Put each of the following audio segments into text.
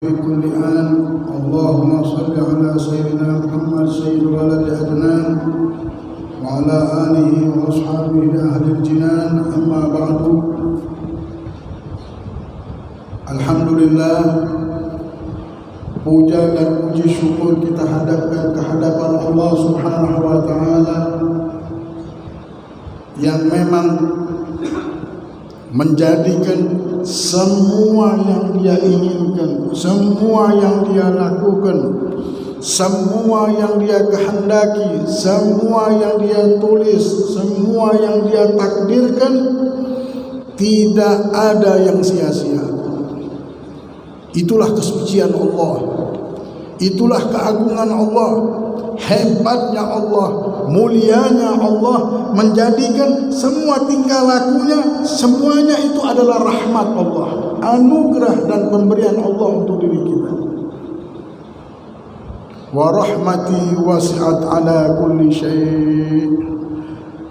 في كل آن. اللهم صل على سيدنا محمد سيد ولد عدنان وعلى آله وأصحابه أهل الجنان. أما بعد. Alhamdulillah, puja dan puji syukur kita hadapkan ke hadapan Allah Subhanahu wa taala yang memang menjadikan semua yang Dia inginkan, semua yang Dia lakukan, semua yang Dia kehendaki, semua yang Dia tulis, semua yang Dia takdirkan, tidak ada yang sia-sia. Itulah kesucian Allah, itulah keagungan Allah, hebatnya Allah, mulianya Allah, menjadikan semua tingkah lakunya semuanya itu adalah rahmat Allah, anugerah dan pemberian Allah untuk diri kita. Wa rahmati wasi'at ala kulli syai',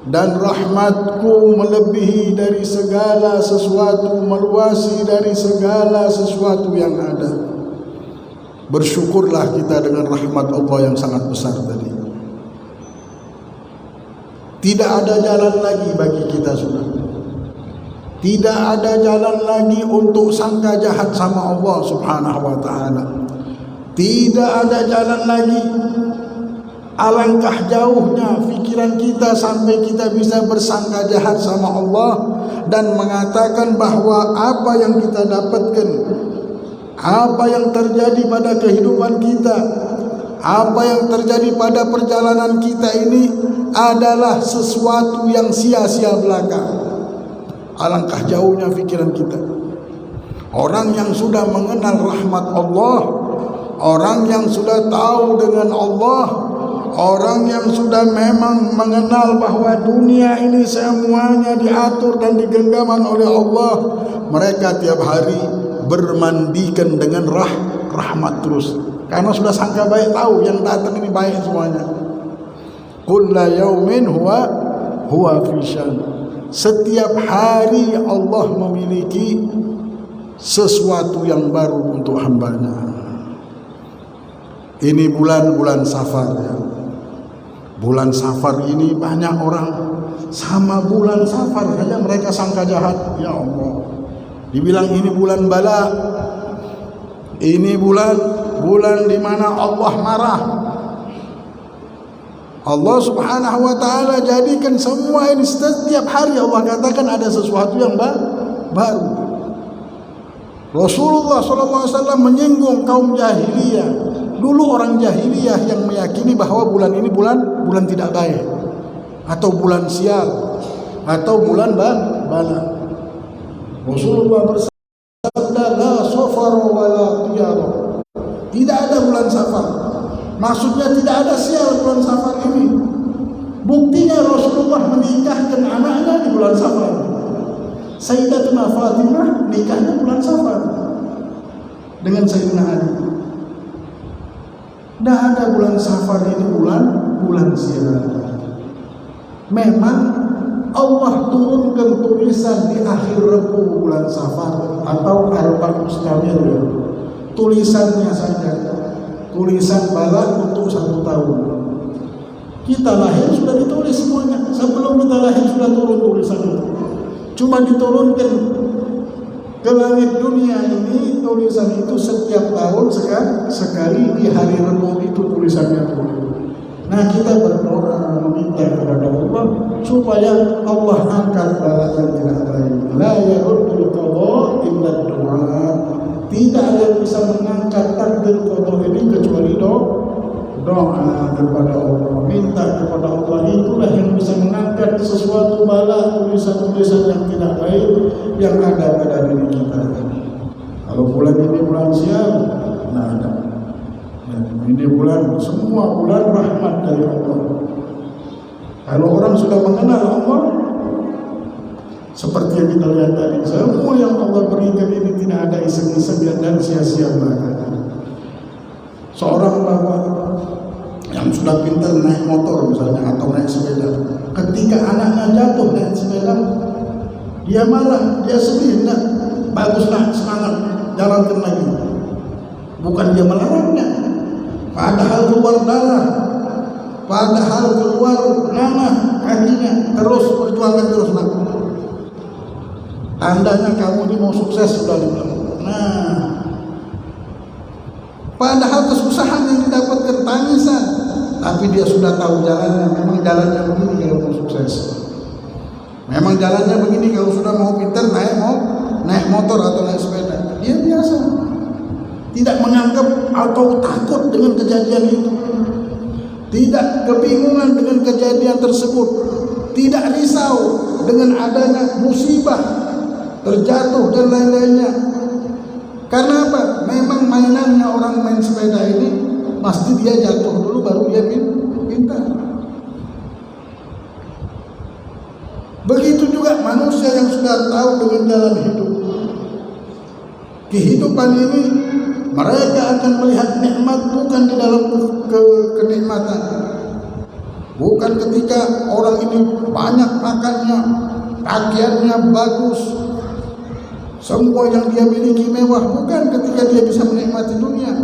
dan rahmatku melebihi dari segala sesuatu, meluasi dari segala sesuatu yang ada. Bersyukurlah kita dengan rahmat Allah yang sangat besar tadi. Tidak ada jalan lagi bagi kita sudah. Tidak ada jalan lagi untuk sangka jahat sama Allah Subhanahu wa taala. Tidak ada jalan lagi. Alangkah jauhnya fikiran kita sampai kita bisa bersangka jahat sama Allah dan mengatakan bahwa apa yang kita dapatkan, apa yang terjadi pada kehidupan kita, apa yang terjadi pada perjalanan kita ini adalah sesuatu yang sia-sia belaka. Alangkah jauhnya fikiran kita. Orang yang sudah mengenal rahmat Allah, orang yang sudah tahu dengan Allah, orang yang sudah memang mengenal bahwa dunia ini semuanya diatur dan digenggaman oleh Allah, mereka tiap hari bermandikan dengan rahmat terus. Karena sudah sangka baik, tahu yang datang ini baik semuanya. Kulla yaumin huwa fi syan. Setiap hari Allah memiliki sesuatu yang baru untuk hambanya. Ini bulan-bulan Safar ya. Bulan Safar ini banyak orang sama bulan Safar saja mereka sangka jahat. Ya Allah, dibilang ini bulan bala, ini bulan di mana Allah marah. Allah Subhanahu wa taala jadikan semua ini setiap hari Allah katakan ada sesuatu yang baru. Rasulullah SAW menyinggung kaum jahiliyah. Dulu orang jahiliyah yang meyakini bahwa bulan ini bulan tidak baik, atau bulan sial, atau bulan bala. Rasulullah bersabda, la safar wa la tiyara. Tidak ada bulan Safar. Maksudnya tidak ada sial bulan Safar ini. Buktinya Rasulullah menikahkan anaknya di bulan Safar. Sayyidatuna Fatimah nikahnya bulan Safar dengan Sayyidina Ali. Tidak ada bulan Safar ini bulan sial. Memang Allah turunkan tulisan di akhir Rabu bulan Safar atau Arba'in Mustamir, tulisannya saja, tulisan balak untuk 1 tahun. Kita lahir sudah ditulis semuanya. Sebelum kita lahir sudah turun tulisan itu. Cuma diturunkan ke langit dunia ini, tulisan itu setiap tahun sekali di hari Rabu itu tulisannya turun. Nah, kita berdoa meminta kepada Allah supaya Allah angkat balak yang tidak baik. La yaruddul qada illa du'a. Tidak ada yang bisa mengangkat takdir qada ini kecuali doa kepada Allah, minta kepada Allah. Itulah yang bisa mengangkat sesuatu bala, tulisan-tulisan yang tidak baik yang ada pada diri kita. Kalau bulan ini bulan sial, nah ada. Ini bulan, semua bulan rahmat dari Allah. Kalau orang sudah mengenal Allah, seperti yang kita lihat tadi, semua yang Allah berikan ini tidak ada iseng-iseng dan sia-sia belaka. Seorang bapak yang sudah pintar naik motor misalnya atau naik sepeda, ketika anaknya jatuh naik sepeda, dia marah, dia sedih, bagus nak, semangat, jalankan lagi. bukan dia melarangnya. Padahal keluar darah, padahal keluar nanah kakinya, terus perjuangan terus. Nah, tandanya kamu ini mau sukses sudah dibilang. Nah, padahal kesusahan yang didapatkan tangisan, tapi dia sudah tahu jalannya. Memang jalannya begini kalau mau sukses. Memang jalannya begini kalau sudah mau pintar naik motor atau naik sepeda. Dia biasa, tidak menganggap atau takut dengan kejadian itu, tidak kebingungan dengan kejadian tersebut, tidak risau dengan adanya musibah, terjatuh dan lain-lainnya. Karena apa? Memang mainannya orang main sepeda ini pasti dia jatuh dulu baru dia pintar. Begitu juga manusia yang sudah tahu dengan jalan hidup. Kehidupan ini mereka akan melihat nikmat bukan di dalam kenikmatan. Bukan ketika orang ini banyak makannya, pakaiannya bagus, semua yang dia miliki mewah. Bukan ketika dia bisa menikmati dunia.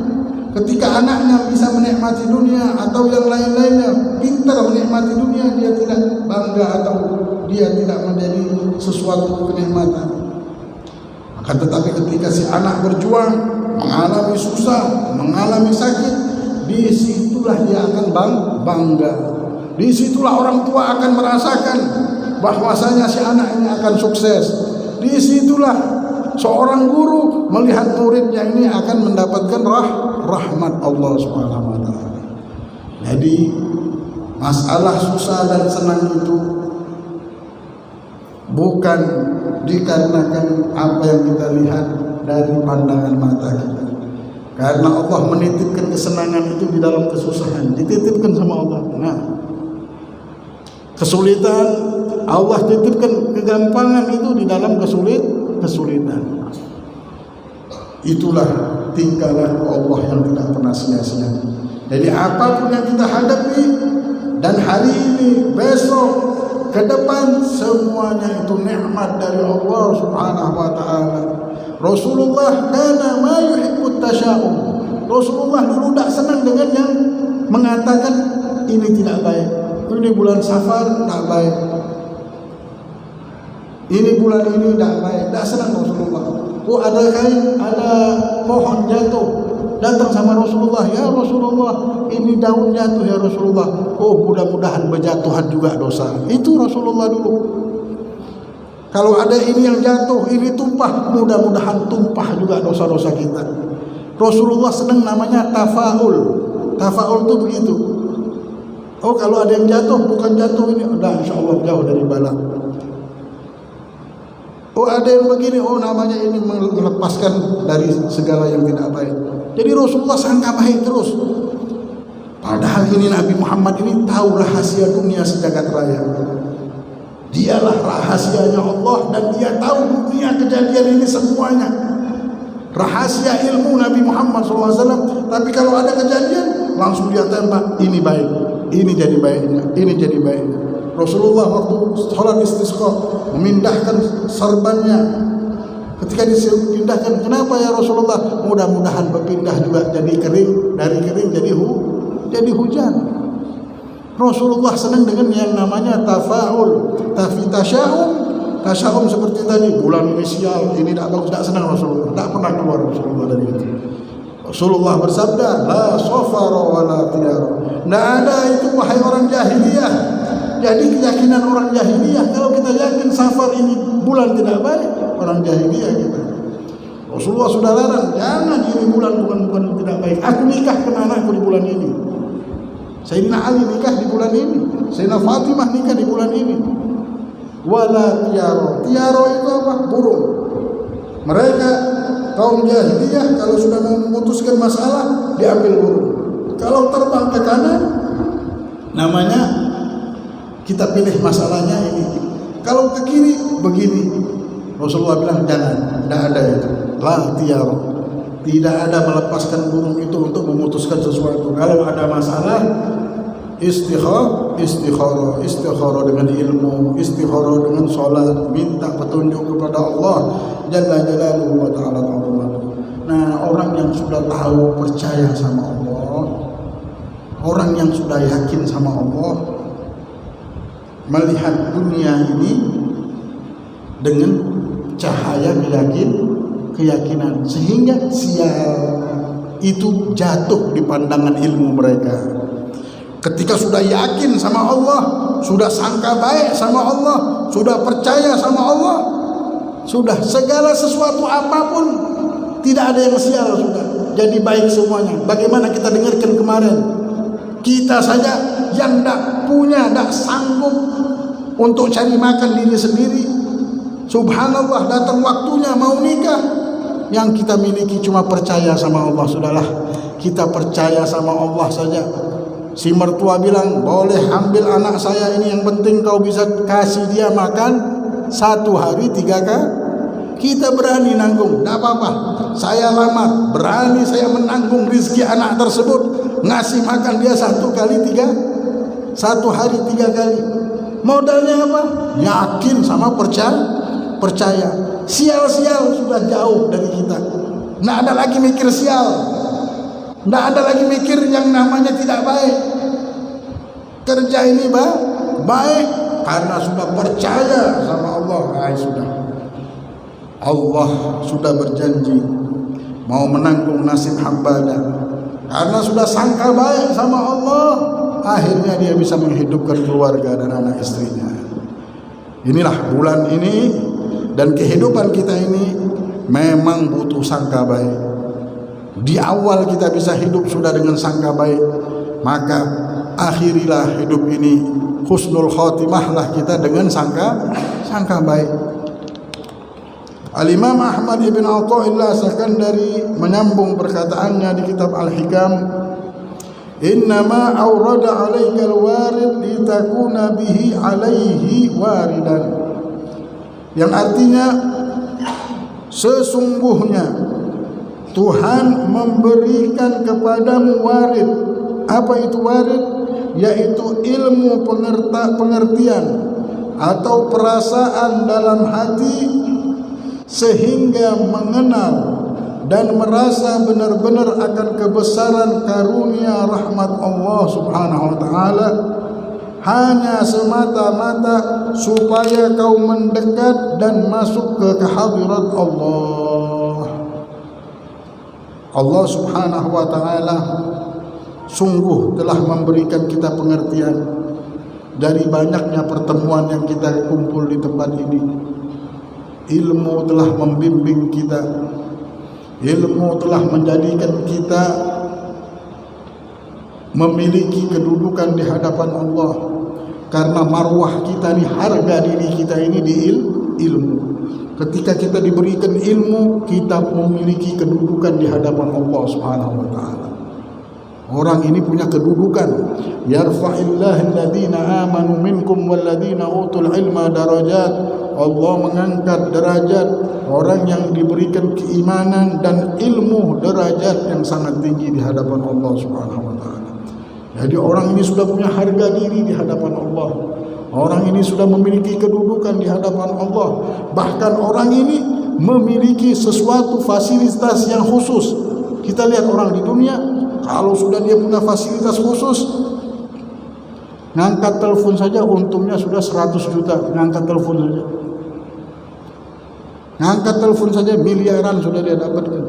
Ketika anaknya bisa menikmati dunia atau yang lain-lainnya, pintar menikmati dunia, dia tidak bangga atau dia tidak menjadi sesuatu kenikmatan. Akan tetapi ketika si anak berjuang, mengalami susah, mengalami sakit, disitulah dia akan bangga. Disitulah orang tua akan merasakan bahwasanya si anak ini akan sukses. Disitulah seorang guru melihat muridnya ini akan mendapatkan rahmat Allah Subhanahu wa taala. Jadi masalah susah dan senang itu bukan dikarenakan apa yang kita lihat dari pandangan mata kita. Karena Allah menitipkan kesenangan itu di dalam kesusahan, dititipkan sama Allah. Nah, kesulitan Allah titipkan kegampangan itu di dalam kesulitan. Itulah tingkah laku Allah yang tidak pernah sia-sia. Jadi apapun yang kita hadapi dan hari ini, besok, ke depan, semuanya itu nikmat dari Allah Subhanahu wa taala. Rasulullah kana ma yuhibbut tasya'um. Rasulullah dulu tidak senang dengan yang mengatakan ini tidak baik. Ini bulan Safar tidak baik. Ini bulan ini tidak baik. Tidak senang Rasulullah. Oh, ada kain, ada pohon jatuh, datang sama Rasulullah, ya Rasulullah, ini daun jatuh ya Rasulullah. Oh, mudah-mudahan berjatuhan juga dosa. Itu Rasulullah dulu. Kalau ada ini yang jatuh, ini tumpah, mudah-mudahan tumpah juga dosa-dosa kita. Rasulullah senang namanya tafaul. Tafaul itu begitu. Oh, kalau ada yang jatuh, bukan jatuh ini, udah insya Allah jauh dari bala. Oh, ada yang begini, oh namanya ini melepaskan dari segala yang tidak baik. Jadi Rasulullah sangka baik terus. Padahal ini Nabi Muhammad ini tahu rahasia dunia sejagat raya. Dialah rahasianya Allah dan dia tahu dunia kejadian ini semuanya. Rahasia ilmu Nabi Muhammad SAW. Tapi kalau ada kejadian, langsung dia tembak, ini baik, ini jadi baiknya, ini jadi baiknya. Rasulullah waktu sholat istisqa memindahkan serbannya. Ketika dipindahkan, kenapa ya Rasulullah? Mudah-mudahan berpindah juga jadi kering, dari kering jadi hujan. Rasulullah senang dengan yang namanya tafaul, tasya'um seperti tadi, bulan ini sial, ini tidak bagus, tidak senang Rasulullah. Tidak pernah keluar Rasulullah dari itu. Rasulullah bersabda, la safara wa la tiyara. Tidak ada itu wahai orang jahiliyah. Jadi keyakinan orang jahiliyah, kalau kita yakin Safar ini bulan tidak baik, orang jahiliyah kita. Rasulullah sudah larang, jangan ini bulan bukan tidak baik. Aku nikahkan anakku di bulan ini. Sayyidina Ali nikah di bulan ini. Sayyidina Fatimah nikah di bulan ini. Wala tiyaro. Tiyaro itu apa? Burung. Mereka kaum jahiliyah kalau sudah memutuskan masalah diambil burung. Kalau terbang ke kanan namanya kita pilih masalahnya ini. Kalau ke kiri begini. Rasulullah bilang jangan, tidak ada itu. La tiyaro. Tidak ada melepaskan burung itu untuk memutuskan sesuatu. Kalau ada masalah, istikharah dengan ilmu, istikharah dengan sholat, minta petunjuk kepada Allah Jalla Jalaluhu wa ta'ala. Nah, orang yang sudah tahu percaya sama Allah, orang yang sudah yakin sama Allah, melihat dunia ini dengan cahaya keyakinan, sehingga sial itu jatuh di pandangan ilmu mereka. Ketika sudah yakin sama Allah, sudah sangka baik sama Allah, sudah percaya sama Allah, sudah segala sesuatu apapun tidak ada yang sial, sudah jadi baik semuanya. Bagaimana kita dengarkan kemarin, kita saja yang tak punya, tak sanggup untuk cari makan diri sendiri, subhanallah, datang waktunya mau nikah, yang kita miliki cuma percaya sama Allah. Sudahlah, kita percaya sama Allah saja. Si mertua bilang, boleh ambil anak saya ini, yang penting kau bisa kasih dia makan 1 hari 3 kali. Kita berani nanggung, tidak apa-apa, saya lamar, berani saya menanggung rizki anak tersebut, ngasih makan dia 1 hari 3 kali. Modalnya apa? Yakin sama percaya. Sial-sial sudah jauh dari kita. Tidak ada lagi mikir sial, tidak ada lagi mikir yang namanya tidak baik. Kerja ini baik karena sudah percaya sama Allah. Sudah, Allah sudah berjanji mau menanggung nasib hambanya. Karena sudah sangka baik sama Allah, akhirnya dia bisa menghidupkan keluarga dan anak istrinya. Inilah bulan ini dan kehidupan kita ini memang butuh sangka baik. Di awal kita bisa hidup sudah dengan sangka baik, maka akhirilah hidup ini husnul khotimahlah kita dengan sangka baik. Al-Imam Ahmad ibn Athaillah Sakandari menyambung perkataannya di kitab Al-Hikam, innama awrada alaika al-warid litakuna bihi alaihi waridan, yang artinya sesungguhnya Tuhan memberikan kepadamu warid. Apa itu warid? Yaitu ilmu pengertian atau perasaan dalam hati, sehingga mengenal dan merasa benar-benar akan kebesaran karunia rahmat Allah subhanahu wa ta'ala, hanya semata-mata supaya kau mendekat dan masuk ke kehadirat Allah. Allah subhanahu wa ta'ala sungguh telah memberikan kita pengertian dari banyaknya pertemuan yang kita kumpul di tempat ini. Ilmu telah membimbing kita, ilmu telah menjadikan kita memiliki kedudukan di hadapan Allah. Karena marwah kita ni, harga diri kita ini di ilmu. Ketika kita diberikan ilmu, kita memiliki kedudukan di hadapan Allah subhanahu wa ta'ala. Orang ini punya kedudukan. Yarfa'illahu alladhina amanu minkum walladhina utul ilma darajat. Allah mengangkat derajat orang yang diberikan keimanan dan ilmu, derajat yang sangat tinggi di hadapan Allah subhanahu wa ta'ala. Jadi orang ini sudah punya harga diri di hadapan Allah. Orang ini sudah memiliki kedudukan di hadapan Allah. Bahkan orang ini memiliki sesuatu fasilitas yang khusus. Kita lihat orang di dunia, kalau sudah dia punya fasilitas khusus, ngangkat telepon saja untungnya sudah 100 juta. Ngangkat telepon saja, ngangkat telepon saja miliaran sudah dia dapatkan.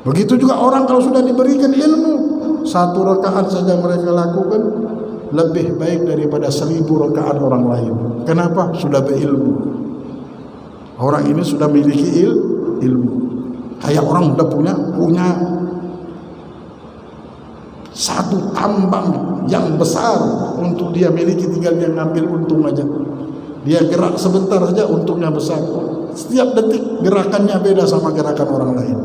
Begitu juga orang kalau sudah diberikan ilmu, 1 rakaat saja mereka lakukan lebih baik daripada 1000 rakaat orang lain. Kenapa? Sudah berilmu. Orang ini sudah memiliki ilmu. Kayak orang sudah punya satu tambang yang besar untuk dia miliki, tinggal dia ngambil untung aja. Dia gerak sebentar saja untungnya besar. Setiap detik gerakannya beda sama gerakan orang lain.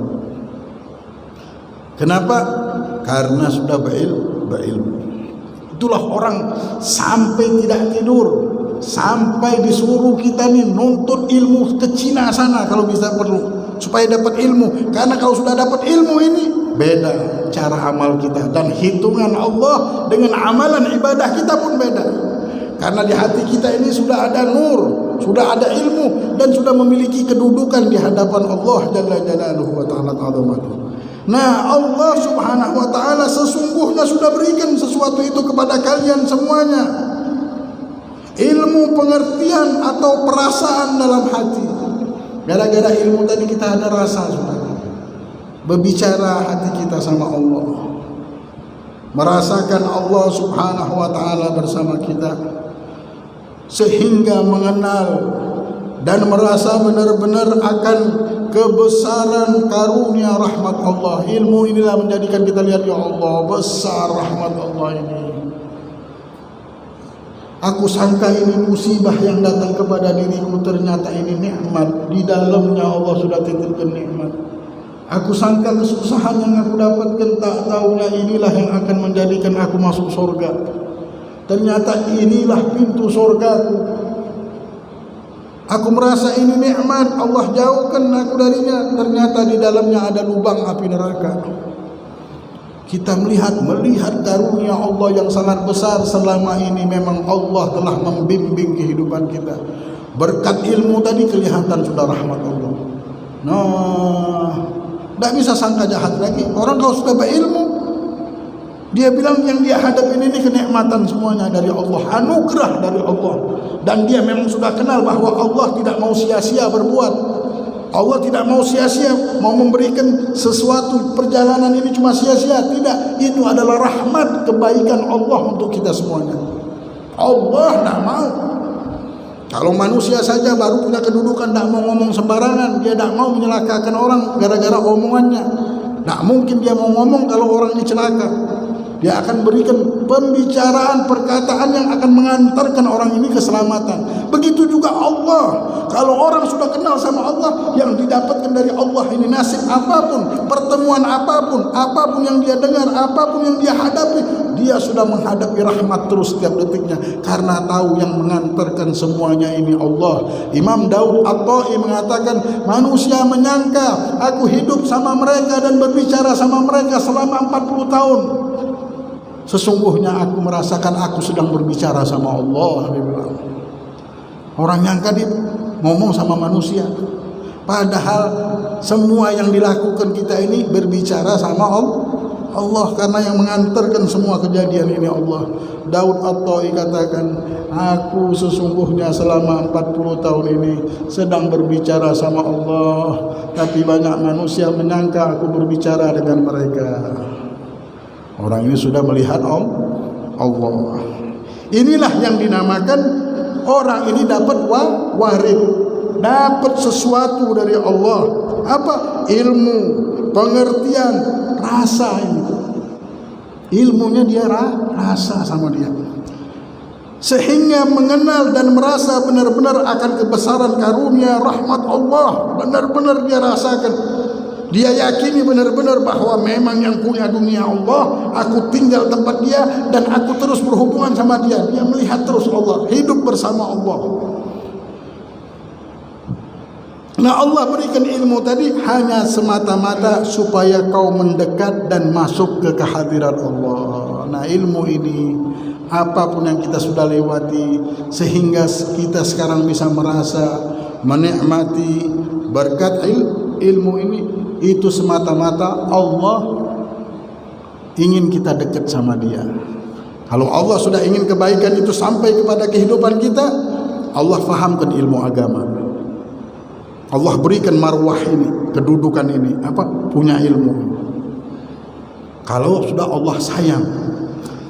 Kenapa? Karena sudah berilmu. Itulah orang sampai tidak tidur, sampai disuruh kita nih nuntut ilmu ke Cina sana kalau bisa perlu, supaya dapat ilmu. Karena kalau sudah dapat ilmu ini, beda cara amal kita, dan hitungan Allah dengan amalan ibadah kita pun beda. Karena di hati kita ini sudah ada nur, sudah ada ilmu, dan sudah memiliki kedudukan di hadapan Allah Jalla Jalaluhu wa Ta'ala Ta'zamatuh. Nah, Allah Subhanahu wa Ta'ala sesungguhnya sudah berikan sesuatu itu kepada kalian semuanya. Ilmu, pengertian atau perasaan dalam hati. Gara-gara ilmu tadi kita ada rasa sudah. Berbicara hati kita sama Allah, merasakan Allah Subhanahu wa Ta'ala bersama kita, sehingga mengenal dan merasa benar-benar akan kebesaran karunia rahmat Allah. Ilmu inilah menjadikan kita lihat, ya Allah, besar rahmat Allah ini. Aku sangka ini musibah yang datang kepada diriku, ternyata ini nikmat. Di dalamnya Allah sudah titipkan nikmat. Aku sangka kesusahan yang aku dapatkan, tak tahunya inilah yang akan menjadikan aku masuk surga. Ternyata inilah pintu surgaku. Aku merasa ini nikmat, Allah jauhkan aku darinya. Ternyata di dalamnya ada lubang api neraka. Kita melihat karunia Allah yang sangat besar selama ini. Memang Allah telah membimbing kehidupan kita. Berkat ilmu tadi kelihatan sudah rahmat Allah. Nah, tidak bisa sangka jahat lagi. Orang kalau sudah berilmu, dia bilang yang dia hadapi ini kenikmatan semuanya dari Allah, anugerah dari Allah. Dan dia memang sudah kenal bahwa Allah tidak mau sia-sia berbuat. Allah tidak mau sia-sia mau memberikan sesuatu, perjalanan ini cuma sia-sia. Tidak, itu adalah rahmat, kebaikan Allah untuk kita semuanya. Allah tidak mau. Kalau manusia saja baru punya kedudukan, tidak mau ngomong sembarangan, dia tidak mau menyelakakan orang gara-gara omongannya. Tidak mungkin dia mau ngomong kalau orang ini celaka. Dia akan berikan pembicaraan, perkataan yang akan mengantarkan orang ini keselamatan. Begitu juga Allah. Kalau orang sudah kenal sama Allah, yang didapatkan dari Allah ini nasib apapun, pertemuan apapun, apapun yang dia dengar, apapun yang dia hadapi, dia sudah menghadapi rahmat terus setiap detiknya. Karena tahu yang mengantarkan semuanya ini Allah. Imam Daud At-Ta'i mengatakan, manusia menyangka aku hidup sama mereka dan berbicara sama mereka selama 40 tahun. Sesungguhnya aku merasakan aku sedang berbicara sama Allah. Orang nyangka dia ngomong sama manusia, padahal semua yang dilakukan kita ini berbicara sama Allah, karena yang mengantarkan semua kejadian ini Allah. Daud At-Ta'i katakan, aku sesungguhnya selama 40 tahun ini sedang berbicara sama Allah, tapi banyak manusia menyangka aku berbicara dengan mereka. Orang ini sudah melihat Allah. Inilah yang dinamakan orang ini dapat warid, dapat sesuatu dari Allah. Apa? Ilmu, pengertian, rasa ini. Ilmunya dia rasa sama dia. Sehingga mengenal dan merasa benar-benar akan kebesaran karunia rahmat Allah. Benar-benar dia rasakan. Dia yakini benar-benar bahwa memang yang punya dunia Allah. Aku tinggal tempat dia dan aku terus berhubungan sama dia. Dia melihat terus Allah, hidup bersama Allah. Nah, Allah berikan ilmu tadi hanya semata-mata supaya kau mendekat dan masuk ke kehadiran Allah. Nah, ilmu ini apapun yang kita sudah lewati sehingga kita sekarang bisa merasa menikmati berkat ilmu ini, itu semata-mata Allah ingin kita dekat sama dia. Kalau Allah sudah ingin kebaikan itu sampai kepada kehidupan kita, Allah fahamkan ilmu agama. Allah berikan marwah ini, kedudukan ini, apa? Punya ilmu. Kalau sudah Allah sayang.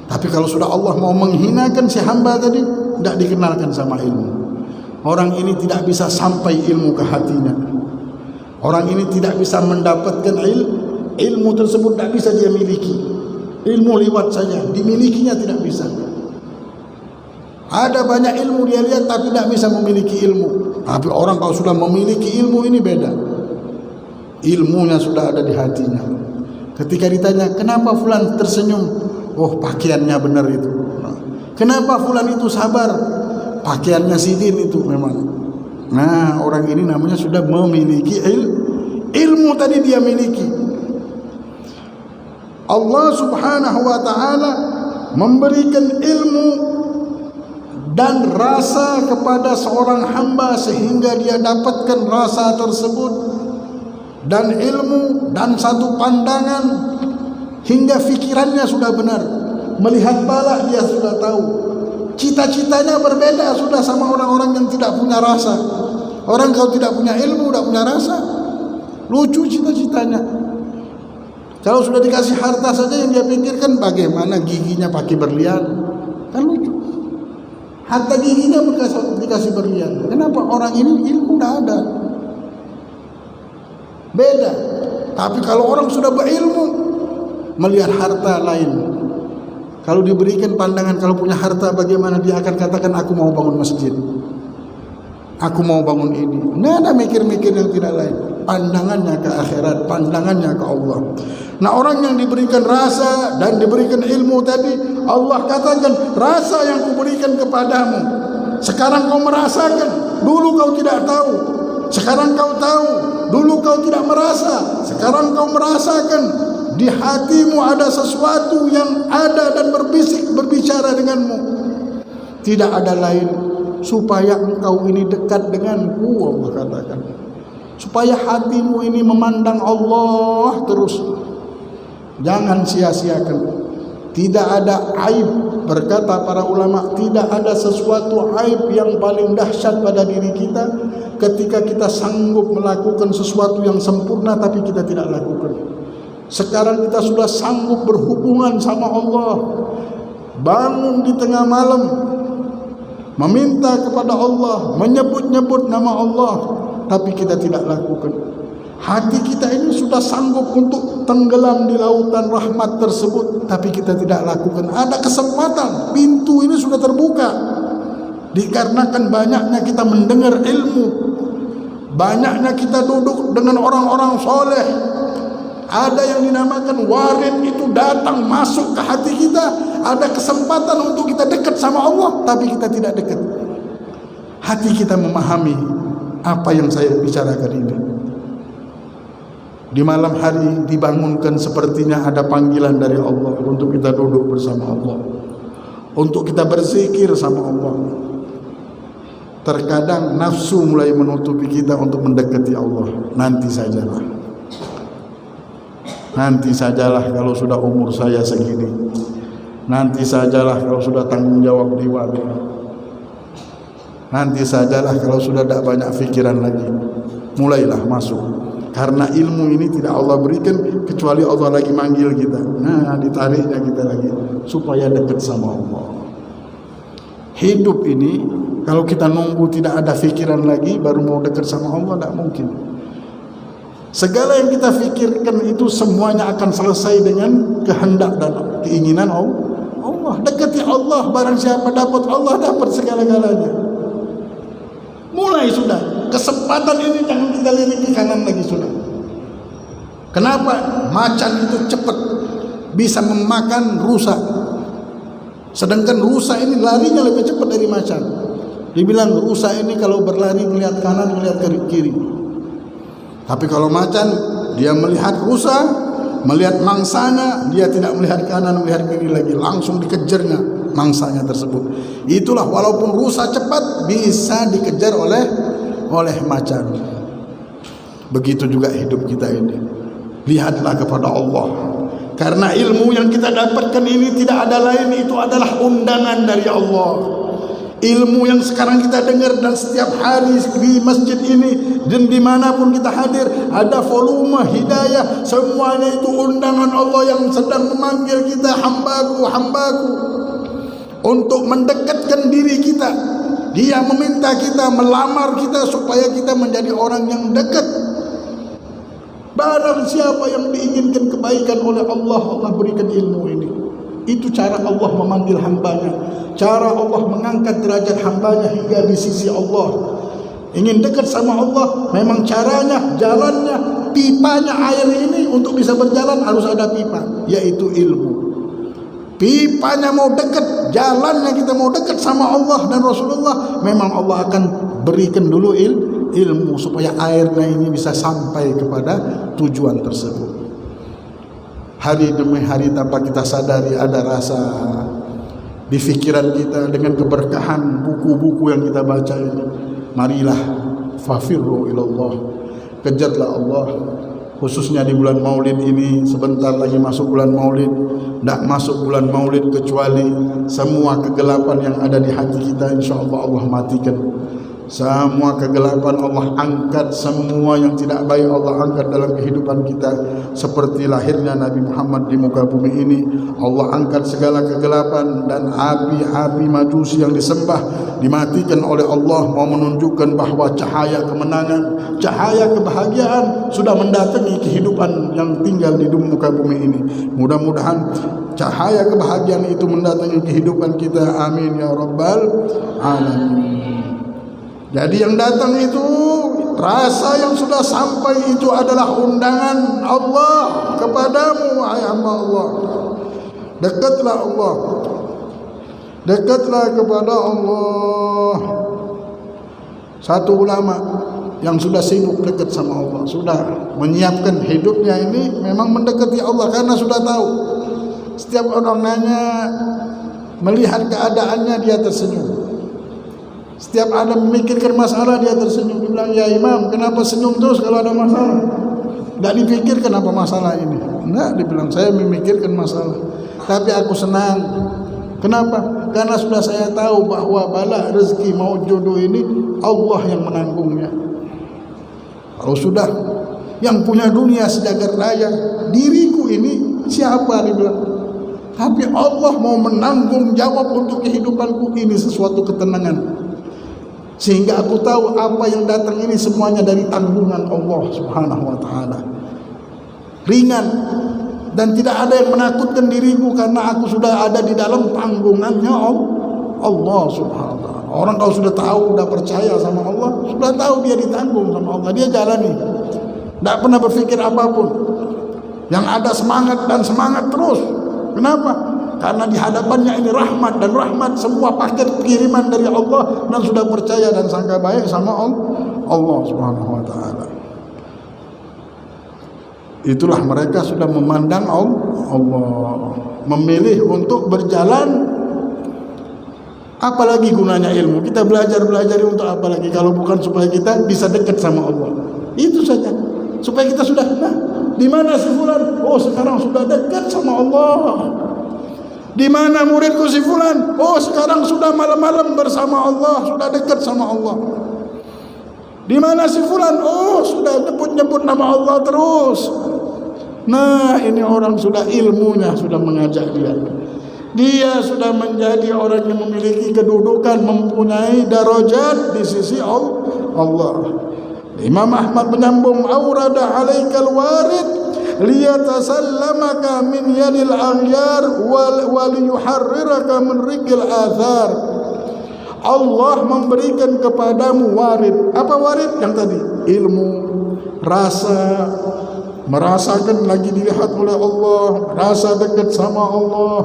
Tapi kalau sudah Allah mau menghinakan si hamba tadi, tidak dikenalkan sama ilmu. Orang ini tidak bisa sampai ilmu ke hatinya. Orang ini tidak bisa mendapatkan ilmu tersebut, tidak bisa dia miliki. Ilmu liwat saja, dimilikinya tidak bisa. Ada banyak ilmu dia lihat tapi tidak bisa memiliki ilmu. Tapi orang kalau sudah memiliki ilmu ini beda. Ilmunya sudah ada di hatinya. Ketika ditanya, kenapa fulan tersenyum? Oh, pakaiannya benar itu. Kenapa fulan itu sabar? Pakaiannya sidin itu memang. Nah, orang ini namanya sudah memiliki ilmu tadi dia miliki. Allah Subhanahu wa ta'ala memberikan ilmu dan rasa kepada seorang hamba sehingga dia dapatkan rasa tersebut, dan ilmu dan satu pandangan hingga fikirannya sudah benar, melihat balak dia sudah tahu, cita-citanya berbeda sudah sama orang-orang yang tidak punya rasa. Orang kalau tidak punya ilmu, tidak punya rasa, lucu cita-citanya. Kalau sudah dikasih harta saja yang dia pikirkan bagaimana giginya pakai berlian, kan lucu. Harta giginya dikasih berlian. Kenapa? Orang ini ilmu tidak ada, beda. Tapi kalau orang sudah berilmu, melihat harta lain. Kalau diberikan pandangan, kalau punya harta bagaimana, dia akan katakan aku mau bangun masjid, aku mau bangun ini. Tidak ada mikir-mikir yang tidak lain. Pandangannya ke akhirat, pandangannya ke Allah. Nah, orang yang diberikan rasa dan diberikan ilmu tadi, Allah katakan, rasa yang kuberikan kepadamu, sekarang kau merasakan, dulu kau tidak tahu. Sekarang kau tahu, dulu kau tidak merasa. Sekarang kau merasakan, di hatimu ada sesuatu yang ada dan berbicara denganmu. Tidak ada lain, supaya engkau ini dekat denganku, Allah katakan. Supaya hatimu ini memandang Allah terus. Jangan sia-siakan. Tidak ada aib, berkata para ulama, tidak ada sesuatu aib yang paling dahsyat pada diri kita ketika kita sanggup melakukan sesuatu yang sempurna tapi kita tidak lakukan. Sekarang kita sudah sanggup berhubungan sama Allah, bangun di tengah malam meminta kepada Allah, menyebut-nyebut nama Allah, tapi kita tidak lakukan. Hati kita ini sudah sanggup untuk tenggelam di lautan rahmat tersebut, tapi kita tidak lakukan. Ada kesempatan, pintu ini sudah terbuka. Dikarenakan banyaknya kita mendengar ilmu, banyaknya kita duduk dengan orang-orang soleh. Ada yang dinamakan warid, itu datang masuk ke hati kita. Ada kesempatan untuk kita dekat sama Allah, tapi kita tidak dekat. Hati kita memahami apa yang saya bicarakan ini. Di malam hari dibangunkan, sepertinya ada panggilan dari Allah untuk kita duduk bersama Allah, untuk kita berzikir sama Allah. Terkadang nafsu mulai menutupi kita untuk mendekati Allah. Nanti sajalah kalau sudah umur saya segini. Nanti sajalah kalau sudah tanggung jawab di wadah. Nanti sajalah kalau sudah tidak banyak fikiran lagi. Mulailah masuk. Karena ilmu ini tidak Allah berikan kecuali Allah lagi manggil kita. Nah, ditariknya kita lagi supaya dekat sama Allah. Hidup ini kalau kita nunggu tidak ada fikiran lagi baru mau dekat sama Allah, tidak mungkin. Segala yang kita fikirkan itu semuanya akan selesai dengan kehendak dan keinginan Allah. Dekati Allah, barang siapa dapat Allah, dapat segala-galanya. Mulai sudah. Kesempatan ini jangan kita lirik ke kanan lagi sudah. Kenapa? Macan itu cepat bisa memakan rusa. Sedangkan rusa ini larinya lebih cepat dari macan. Dibilang rusa ini kalau berlari melihat kanan, melihat kiri. Tapi kalau macan, dia melihat rusa, melihat mangsanya, dia tidak melihat kanan, melihat kiri lagi, langsung dikejarnya mangsanya tersebut. Itulah walaupun rusa cepat bisa dikejar oleh macan. Begitu juga hidup kita ini. Lihatlah kepada Allah. Karena ilmu yang kita dapatkan ini tidak ada lain, itu adalah undangan dari Allah. Ilmu yang sekarang kita dengar dan setiap hari di masjid ini dan dimanapun kita hadir, ada volume hidayah, semuanya itu undangan Allah yang sedang memanggil kita, hambaku, untuk mendekatkan diri kita. Dia meminta kita, melamar kita supaya kita menjadi orang yang dekat. Barang siapa yang diinginkan kebaikan oleh Allah, Allah berikan ilmu ini. Itu cara Allah memanggil hambanya, cara Allah mengangkat derajat hambanya hingga di sisi Allah. Ingin dekat sama Allah, memang caranya, jalannya, pipanya air ini untuk bisa berjalan harus ada pipa, yaitu ilmu. Pipanya mau dekat, jalannya kita mau dekat sama Allah dan Rasulullah, memang Allah akan berikan dulu ilmu supaya airnya ini bisa sampai kepada tujuan tersebut. Hari demi hari tanpa kita sadari ada rasa di fikiran kita dengan keberkahan buku-buku yang kita baca ini. Marilah fafirru ilallah, kejarlah Allah, khususnya di bulan Maulid ini. Sebentar lagi masuk bulan Maulid. Tak masuk bulan Maulid kecuali semua kegelapan yang ada di hati kita insyaallah Allah matikan. Semua kegelapan Allah angkat, semua yang tidak baik Allah angkat dalam kehidupan kita. Seperti lahirnya Nabi Muhammad di muka bumi ini, Allah angkat segala kegelapan, dan api-api majusi yang disembah dimatikan oleh Allah, mau menunjukkan bahawa cahaya kemenangan, cahaya kebahagiaan sudah mendatangi kehidupan yang tinggal di muka bumi ini. Mudah-mudahan cahaya kebahagiaan itu mendatangi kehidupan kita. Amin ya rabbal alamin. Jadi yang datang itu, rasa yang sudah sampai itu adalah undangan Allah kepadamu, wahai hamba Allah. Dekatlah Allah, dekatlah kepada Allah. Satu ulama yang sudah sibuk dekat sama Allah, sudah menyiapkan hidupnya ini memang mendekati Allah, karena sudah tahu setiap orang nanya, melihat keadaannya dia tersenyum. Setiap ada memikirkan masalah dia tersenyum. Dia bilang, ya Imam, kenapa senyum terus kalau ada masalah? Tak dipikirkan apa masalah ini. Enggak, dia bilang, saya memikirkan masalah, tapi aku senang. Kenapa? Karena sudah saya tahu bahwa bala rezeki mau jodoh ini Allah yang menanggungnya. Kalau sudah yang punya dunia sejagat raya, diriku ini siapa? Dia bilang, tapi Allah mau menanggung jawab untuk kehidupanku ini, sesuatu ketenangan. Sehingga aku tahu apa yang datang ini semuanya dari tanggungan Allah Subhanahu wa taala. Ringan, dan tidak ada yang menakutkan diriku karena aku sudah ada di dalam tanggungannya Allah Subhanahu wa taala. Orang kalau sudah tahu, sudah percaya sama Allah, sudah tahu dia ditanggung sama Allah, dia jalani. Tidak pernah berpikir apapun. Yang ada semangat dan semangat terus. Kenapa? Karena di hadapannya ini rahmat, dan rahmat semua paket kiriman dari Allah, dan sudah percaya dan sangka baik sama Allah Subhanahu wa taala. Itulah mereka sudah memandang Allah, memilih untuk berjalan. Apalagi gunanya ilmu? Kita belajar untuk apa lagi kalau bukan supaya kita bisa dekat sama Allah? Itu saja. Supaya kita sudah, di mana si fulan? Oh, sekarang sudah dekat sama Allah. Di mana muridku si fulan? Oh, sekarang sudah malam-malam bersama Allah, sudah dekat sama Allah. Di mana si fulan? Oh, sudah nyebut-nyebut nama Allah terus. Nah, ini orang sudah ilmunya sudah mengajak dia. Dia sudah menjadi orang yang memiliki kedudukan, mempunyai darajat di sisi Allah. Imam Ahmad menyambung, aurada alaikal warid liyatasallamaka min yadil aghyar wal yuharriraka min riqil athar. Allah memberikan kepadamu warid. Apa warid? Yang tadi, ilmu, rasa, merasakan lagi dilihat oleh Allah, rasa dekat sama Allah.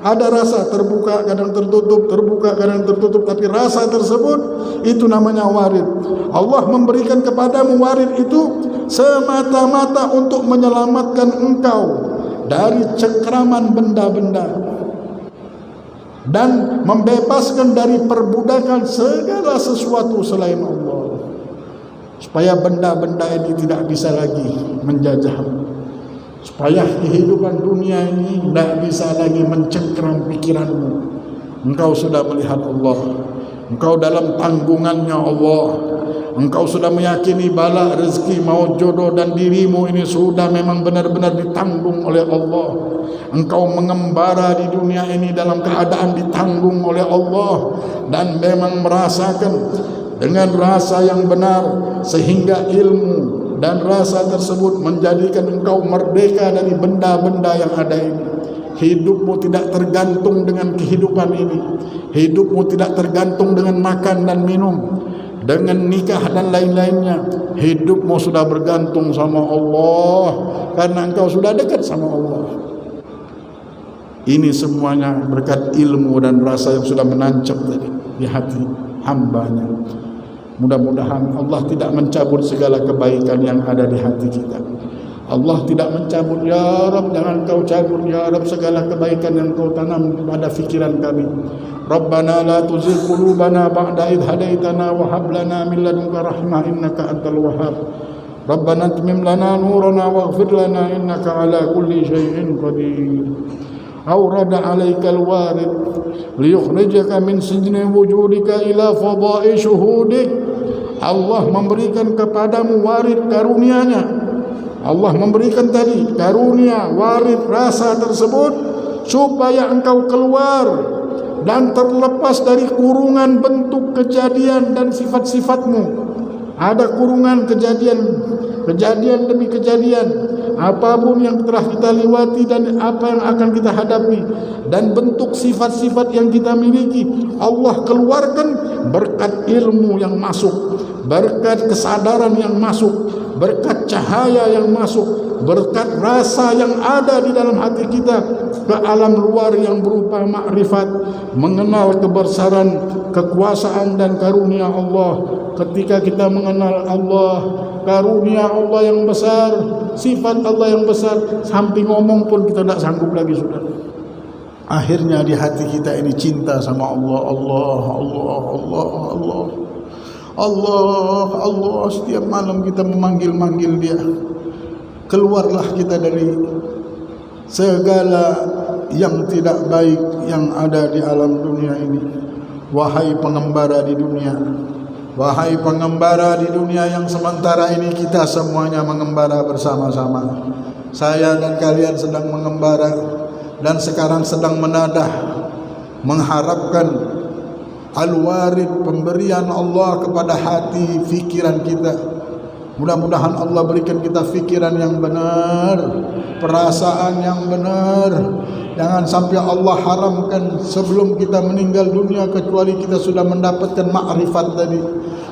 Ada rasa terbuka, kadang tertutup, terbuka, kadang tertutup, tapi rasa tersebut itu namanya warid. Allah memberikan kepadamu warid itu semata-mata untuk menyelamatkan engkau dari cengkraman benda-benda dan membebaskan dari perbudakan segala sesuatu selain Allah, supaya benda-benda ini tidak bisa lagi menjajah, supaya kehidupan dunia ini tidak bisa lagi mencengkram pikiranmu. Engkau sudah melihat Allah, engkau dalam tanggungannya Allah, engkau sudah meyakini bala rezeki mau jodoh dan dirimu ini sudah memang benar-benar ditanggung oleh Allah. Engkau mengembara di dunia ini dalam keadaan ditanggung oleh Allah, dan memang merasakan dengan rasa yang benar, sehingga ilmu dan rasa tersebut menjadikan engkau merdeka dari benda-benda yang ada ini. Hidupmu tidak tergantung dengan kehidupan ini. Hidupmu tidak tergantung dengan makan dan minum, dengan nikah dan lain-lainnya. Hidupmu sudah bergantung sama Allah, karena engkau sudah dekat sama Allah. Ini semuanya berkat ilmu dan rasa yang sudah menancap tadi di hati hambanya. Mudah-mudahan Allah tidak mencabut segala kebaikan yang ada di hati kita. Allah tidak mencabut, ya Rabb, jangan kau cabut ya Rabb segala kebaikan yang kau tanam pada fikiran kami. Rabbana la tuzigh qulubana ba'da idh hadaitana wa hab lana min ladunka rahmah innaka antal wahhab. Rabbana atmim lana nurana waghfir lana innaka ala kulli syai'in qadir. Awrada 'alaikal warid liyukhrijaka min sijni wujudika ila fada'i syuhudik. Allah memberikan kepadamu warid karunia-Nya. Allah memberikan tadi karunia, warid, rasa tersebut supaya engkau keluar dan terlepas dari kurungan bentuk kejadian dan sifat-sifatmu. Ada kurungan kejadian demi kejadian, apapun yang telah kita lewati dan apa yang akan kita hadapi, dan bentuk sifat-sifat yang kita miliki, Allah keluarkan berkat ilmu yang masuk, berkat kesadaran yang masuk, berkat cahaya yang masuk, berkat rasa yang ada di dalam hati kita ke alam luar yang berupa makrifat, mengenal kebesaran, kekuasaan dan karunia Allah. Ketika kita mengenal Allah, karunia Allah yang besar, sifat Allah yang besar, sampai ngomong pun kita tidak sanggup lagi sudah. Akhirnya di hati kita ini cinta sama Allah. Allah. Setiap malam kita memanggil-manggil Dia. Keluarlah kita dari segala yang tidak baik yang ada di alam dunia ini. Wahai pengembara di dunia, wahai pengembara di dunia yang sementara ini kita semuanya mengembara bersama-sama. Saya dan kalian sedang mengembara dan sekarang sedang menadah, mengharapkan al-warid, pemberian Allah kepada hati fikiran kita. Mudah-mudahan Allah berikan kita fikiran yang benar, perasaan yang benar. Jangan sampai Allah haramkan sebelum kita meninggal dunia kecuali kita sudah mendapatkan makrifat tadi,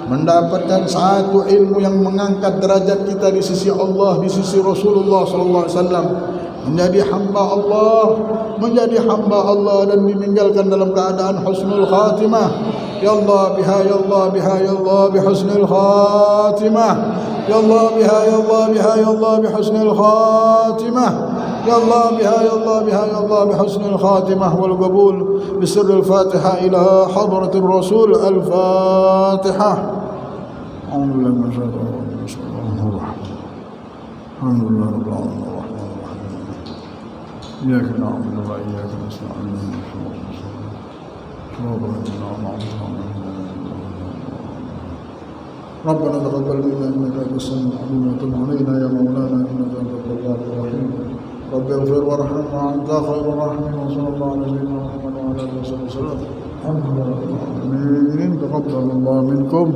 mendapatkan satu ilmu yang mengangkat derajat kita di sisi Allah, di sisi Rasulullah sallallahu alaihi wasallam, menjadi hamba Allah dan meninggalkan dalam keadaan husnul khatimah. Ya Allah biha, ya Allah biha, ya Allah bihusnul khatimah. Ya Allah biha, ya Allah biha, ya Allah bihusnul khatimah. Ya Allah biha, ya Allah biha, ya Allah bihusnul khatimah wal qabul. Bisirril Fatihah ila hadratir Rasul. Al-Fatihah. Alhamdulillah masyaallah. Alhamdulillah rabbil alamin. إياك نعبد وإياك نستعين ربنا تقبل منا إنك أنت السميع العليم وتب علينا يا مولانا إنك أنت التواب الرحيم رب اغفر وارحم وأنت خير الراحمين وصلى الله على سيدنا محمد وعلى آله وصحبه وسلم الحمد لله رب العالمين تقبل الله منكم.